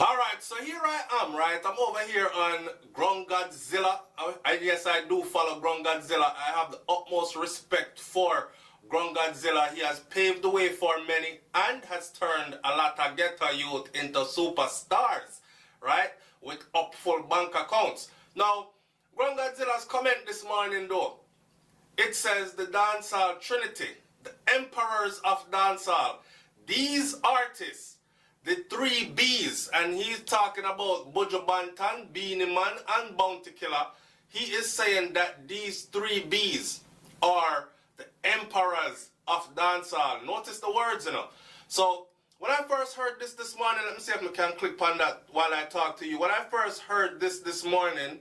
Alright, so here I am, right? I'm over here on Ground Godzilla. Yes, I do follow Ground Godzilla. I have the utmost respect for Ground Godzilla. He has paved the way for many and has turned a lot of ghetto youth into superstars, right? With up full bank accounts. Now, Ground Godzilla's comment this morning though, it says the dancehall trinity, the emperors of dancehall, these artists, the three B's, and he's talking about Buju Banton, Beanie Man, and Bounty Killer. He is saying that these three B's are the emperors of dancehall. Notice the words, you know. So, when I first heard this morning, let me see if I can click on that while I talk to you. When I first heard this morning,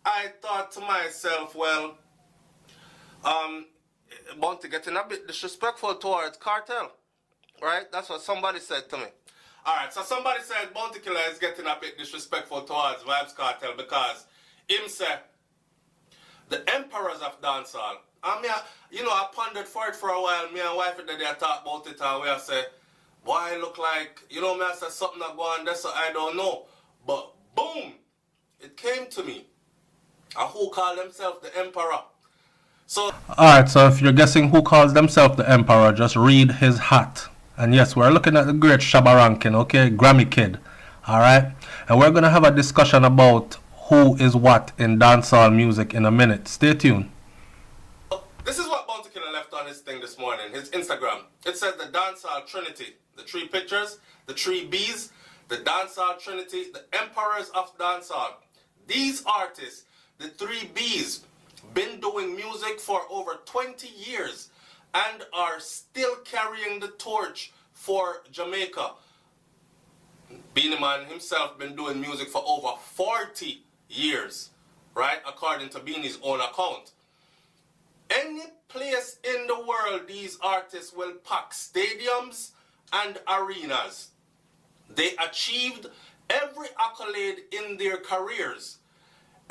I thought to myself, well, Bounty getting a bit disrespectful towards Cartel, right? That's what somebody said to me. Alright, so somebody said Bounty Killer is getting a bit disrespectful towards Vybz Kartel because him say the emperors of dancehall. And me, I pondered for it for a while. Me and wife that they talk about it and we say, boy, it look like, me I said something that go on there, so I don't know. But boom, it came to me. And who call themselves the emperor? So alright, so if you're guessing who calls themselves the emperor, just read his hat. And yes, we're looking at the great Shabba Ranks, okay? Grammy Kid. Alright? And we're going to have a discussion about who is what in dancehall music in a minute. Stay tuned. This is what Bounty Killer left on his thing this morning, his Instagram. It says the dancehall trinity. The three pictures, the three B's, the dancehall trinity, the emperors of dancehall. These artists, the three B's, been doing music for over 20 years. And are still carrying the torch for Jamaica. Beanie Man himself been doing music for over 40 years, right? According to Beanie's own account. Any place in the world these artists will pack stadiums and arenas. They achieved every accolade in their careers.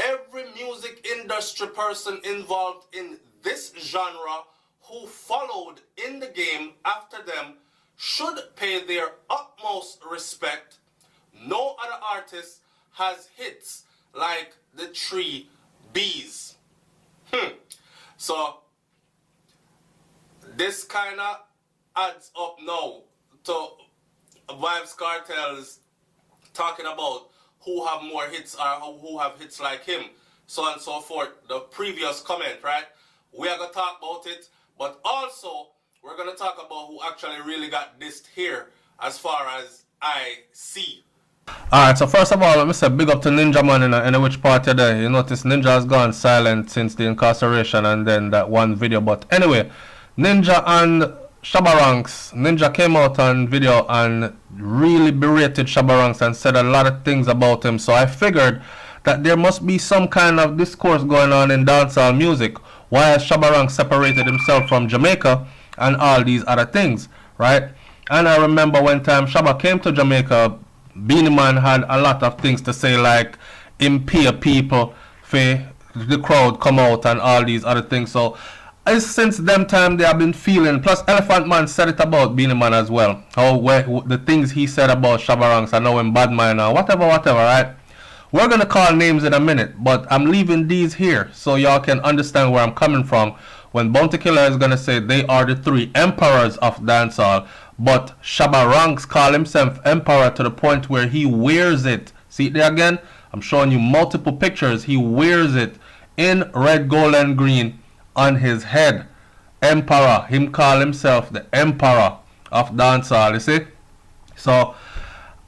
Every music industry person involved in this genre who followed in the game after them should pay their utmost respect. No other artist has hits like the three B's. So this kind of adds up now to Vybz Kartel's talking about who have more hits or who have hits like him, so on and so forth. The previous comment, right? We are going to talk about it. But also, we're going to talk about who actually really got dissed here as far as I see. Alright, so first of all, let me say big up to Ninja Man in which part today. You notice Ninja has gone silent since the incarceration and then that one video. But anyway, Ninja and Shabba Ranks. Ninja came out on video and really berated Shabba Ranks and said a lot of things about him. So I figured that there must be some kind of discourse going on in dancehall music. Why has Shabba Ranks separated himself from Jamaica and all these other things, right? And I remember one time Shabba came to Jamaica, Beanie Man had a lot of things to say, like impede people for the crowd come out and all these other things. So since them time they have been feeling, plus Elephant Man said it about Beanie Man as well, how the things he said about Shabba Ranks, I know him bad man or whatever, right? We're going to call names in a minute, but I'm leaving these here so y'all can understand where I'm coming from when Bounty Killer is going to say they are the three emperors of dancehall, but Shabba Ranks call himself emperor to the point where he wears it. See it there again? I'm showing you multiple pictures. He wears it in red, gold, and green on his head. Emperor. Him call himself the emperor of dancehall, you see? So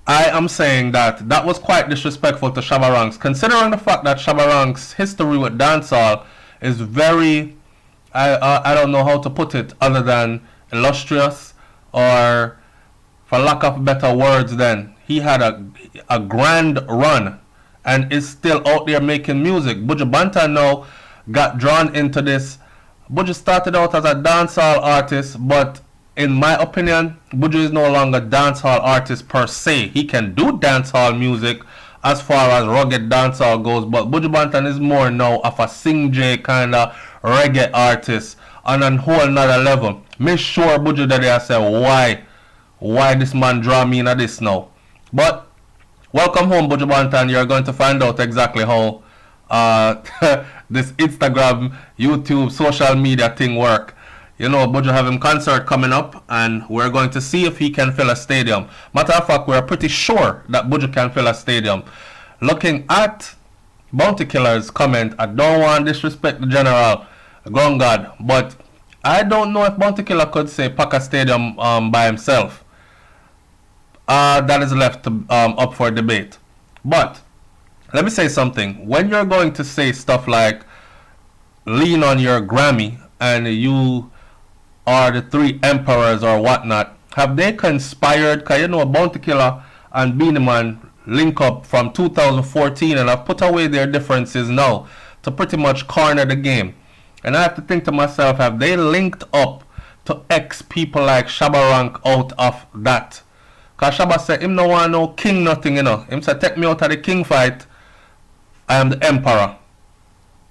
I am saying that that was quite disrespectful to Shabba Ranks, considering the fact that Shabba Ranks' history with dancehall is very, I don't know how to put it other than illustrious, or for lack of better words then. He had a grand run and is still out there making music. Buju Banton now got drawn into this. Buju started out as a dancehall artist, but in my opinion, Buju is no longer a dancehall artist per se. He can do dancehall music as far as rugged dancehall goes, but Buju Banton is more now of a sing-jay kind of reggae artist on a whole nother level. Make sure Buju that I say why this man draw me into this now. But Welcome home, Buju Banton. You're going to find out exactly how this Instagram, YouTube, social media thing work. You know, Buju have him concert coming up, and we're going to see if he can fill a stadium. Matter of fact, we're pretty sure that Buju can fill a stadium. Looking at Bounty Killer's comment, I don't want to disrespect the general, Gone God, but I don't know if Bounty Killer could say pack a stadium by himself. That is left to, up for debate. But let me say something. When you're going to say stuff like lean on your Grammy and you are the three emperors or whatnot, have they conspired? Because you know Bounty Killer and Beenie Man link up from 2014 and have put away their differences now to pretty much corner the game. And I have to think to myself, have they linked up to X people like Shabba Ranks out of that? Because Shabba said him no want no king nothing, you know. Him said take me out of the king fight, I am the emperor.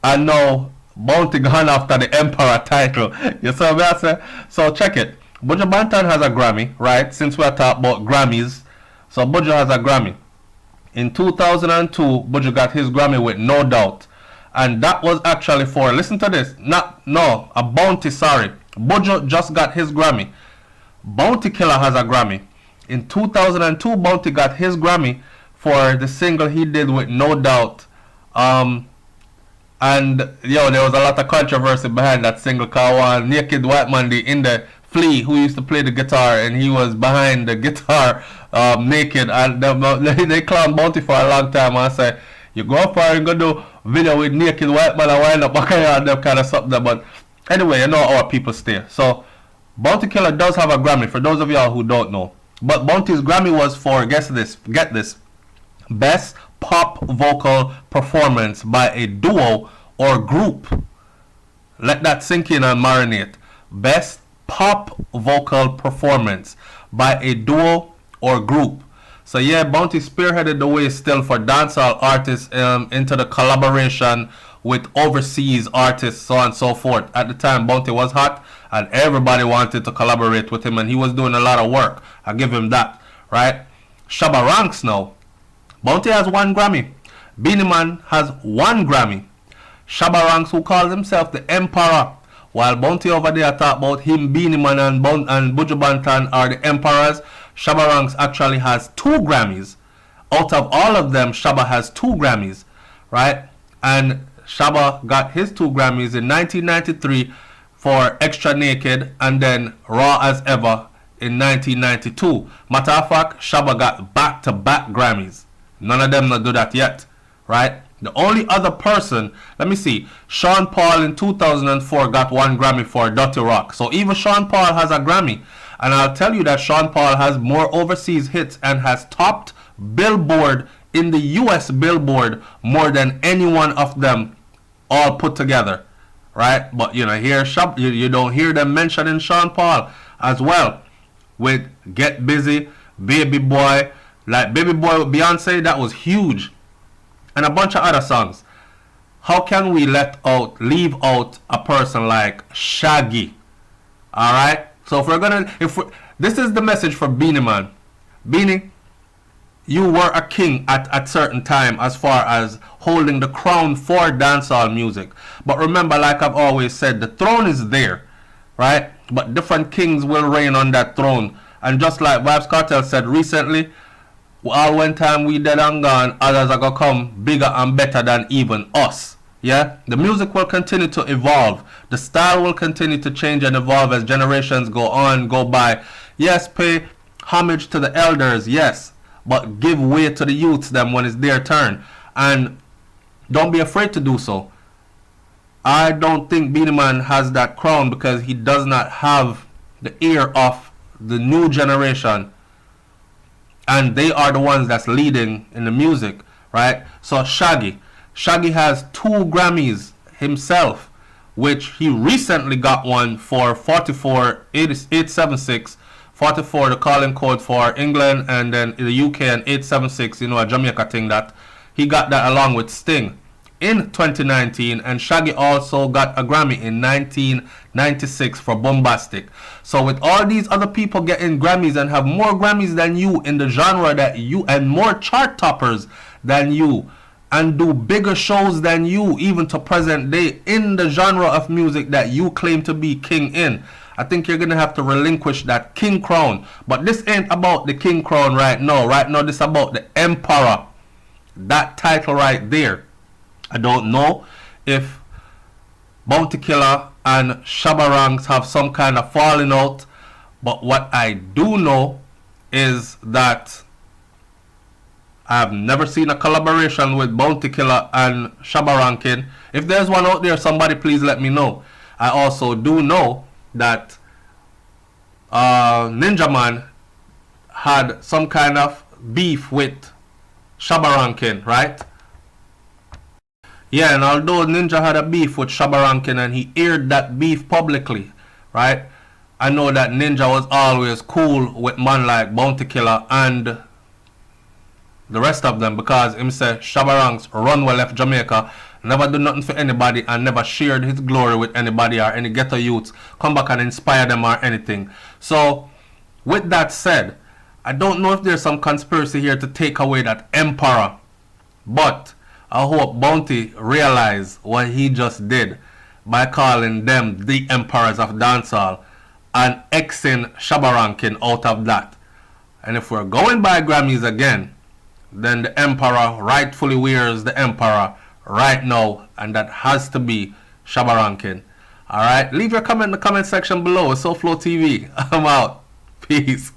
And now Bounty gone after the emperor title. You see what I say? So check it. Buju Banton has a Grammy, right? Since we're talking about Grammys. So Buju has a Grammy. In 2002, Buju got his Grammy with No Doubt. And that was actually for, listen to this, a Bounty, sorry. Buju just got his Grammy. Bounty Killer has a Grammy. In 2002, Bounty got his Grammy for the single he did with No Doubt. And yo, there was a lot of controversy behind that single, cause one naked white man in the Flea who used to play the guitar, and he was behind the guitar naked, and they clowned Bounty for a long time. I say, you go up and go do video with naked white man and wind up back and them kind of something. But anyway, you know our people stay. So Bounty Killer does have a Grammy, for those of y'all who don't know. But Bounty's Grammy was for, guess this, get this, Best Pop Vocal Performance by a Duo or Group. Let that sink in and marinate. Best Pop Vocal Performance by a Duo or Group. So yeah, Bounty spearheaded the way still for dancehall artists into the collaboration with overseas artists, so on and so forth. At the time, Bounty was hot, and everybody wanted to collaborate with him, and he was doing a lot of work. I give him that, right? Shabba Ranks now. Bounty has one Grammy. Beenie Man has one Grammy. Shabba Ranks, who calls himself the Emperor, while Bounty over there talk about him, Beenie Man and Buju Banton are the emperors. Shabba Ranks actually has 2 Grammys. Out of all of them, Shabba has 2 Grammys, right? And Shabba got his 2 Grammys in 1993 for Extra Naked and then Raw as Ever in 1992. Matter of fact, Shabba got back-to-back Grammys. None of them not do that yet, right? The only other person, let me see, Sean Paul in 2004 got 1 Grammy for Dirty Rock. So even Sean Paul has a Grammy. And I'll tell you that Sean Paul has more overseas hits and has topped Billboard in the US Billboard more than any one of them all put together, right? But you know, here you don't hear them mentioning Sean Paul as well with Get Busy, Baby Boy, like Baby Boy with Beyonce, that was huge, and a bunch of other songs. How can we leave out a person like Shaggy? All right. So this is the message for Beenie Man. Beenie, you were a king at a certain time as far as holding the crown for dancehall music. But remember, like I've always said, the throne is there, right? But different kings will reign on that throne. And just like Vybz Kartel said recently, all when time we dead and gone, others are going to come bigger and better than even us. Yeah, the music will continue to evolve. The style will continue to change and evolve as generations go by. Yes, pay homage to the elders, yes, but give way to the youths them when it's their turn. And don't be afraid to do so. I don't think Beenie Man has that crown because he does not have the ear of the new generation. And they are the ones that's leading in the music, right? So Shaggy has 2 Grammys himself, which he recently got one for 876, 44 the calling code for England, and then in the UK, and 876, you know, a Jamaica thing that he got that along with Sting. in 2019, and Shaggy also got a Grammy in 1996 for Bombastic. So with all these other people getting Grammys and have more Grammys than you in the genre that you, and more chart toppers than you, and do bigger shows than you, even to present day, in the genre of music that you claim to be king in, I think you're gonna have to relinquish that king crown. But this ain't about the king crown right now. Right now, this is about the emperor. That title right there. I don't know if Bounty Killer and Shabba Ranks have some kind of falling out, but what I do know is that I've never seen a collaboration with Bounty Killer and Shabba Rankin. If there's one out there, somebody please let me know. I also do know that Ninja Man had some kind of beef with Shabba Rankin, right? Yeah, and although Ninja had a beef with Shabba Rankin and he aired that beef publicly, right? I know that Ninja was always cool with man like Bounty Killer and the rest of them, because him say Shabba Ranks run well left Jamaica, never do nothing for anybody and never shared his glory with anybody or any ghetto youths come back and inspire them or anything. So with that said, I don't know if there's some conspiracy here to take away that emperor, but I hope Bounty realize what he just did by calling them the emperors of dancehall and Xing Shabba Rankin out of that. And if we're going by Grammys again, then the emperor rightfully wears the emperor right now, and that has to be Shabba Rankin. Alright, leave your comment in the comment section below. It's SouFLoTV. I'm out. Peace.